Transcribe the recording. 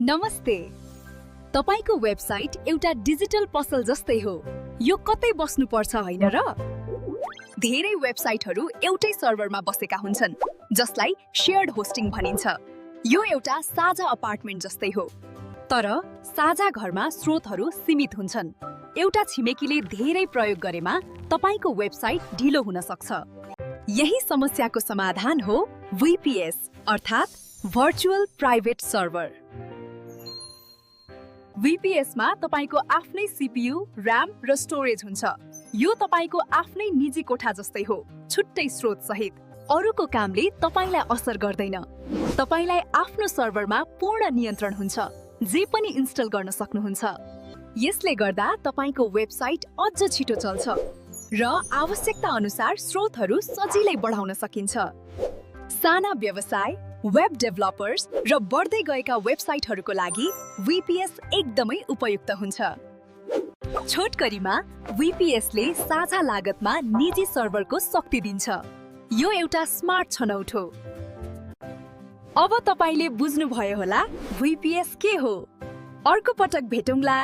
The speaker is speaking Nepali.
नमस्ते। तपाईको वेबसाइट एउटा डिजिटल पसल जस्तै हो। यो कतै बस्नु पर्छ हैन र? धेरै वेबसाइटहरू एउटै सर्भरमा बसेका हुन्छन्, जसलाई शेयर्ड होस्टिङ भनिन्छ। यो एउटा साझा अपार्टमेन्ट जस्तै हो, तर साझा घरमा स्रोतहरू सीमित हुन्छन्। एउटा छिमेकीले धेरै प्रयोग गरेमा तपाईको वेबसाइट ढिलो हुन सक्छ। यही समस्याको समाधान हो VPS अर्थात् भर्चुअल प्राइभेट सर्भर। VPS मा तपाईको आफ्नै CPU, RAM र स्टोरेज हुन्छ। यो तपाईको आफ्नै निजी कोठा जस्तै हो, छुट्टै स्रोत सहित। अरूको कामले तपाईलाई असर गर्दैन। तपाईलाई आफ्नो सर्भरमा पूर्ण नियन्त्रण हुन्छ, जे पनि इन्स्टल गर्न सक्नुहुन्छ। यसले गर्दा तपाईको वेबसाइट अझ छिटो चल्छ र आवश्यकता अनुसार स्रोतहरू सजिलै बढाउन सकिन्छ। साना व्यवसाय, वेब डेभलपर्स र बढ्दै गएका वेबसाइटहरूको लागि VPS एकदमै उपयुक्त हुन्छ। छोटकरीमा VPS ले साझा लागतमा निजी सर्भरको शक्ति दिन्छ। यो एउटा स्मार्ट छनौट हो। अब तपाईले बुझ्नुभयो होला VPS के हो। अर्को पटक भेटौँला।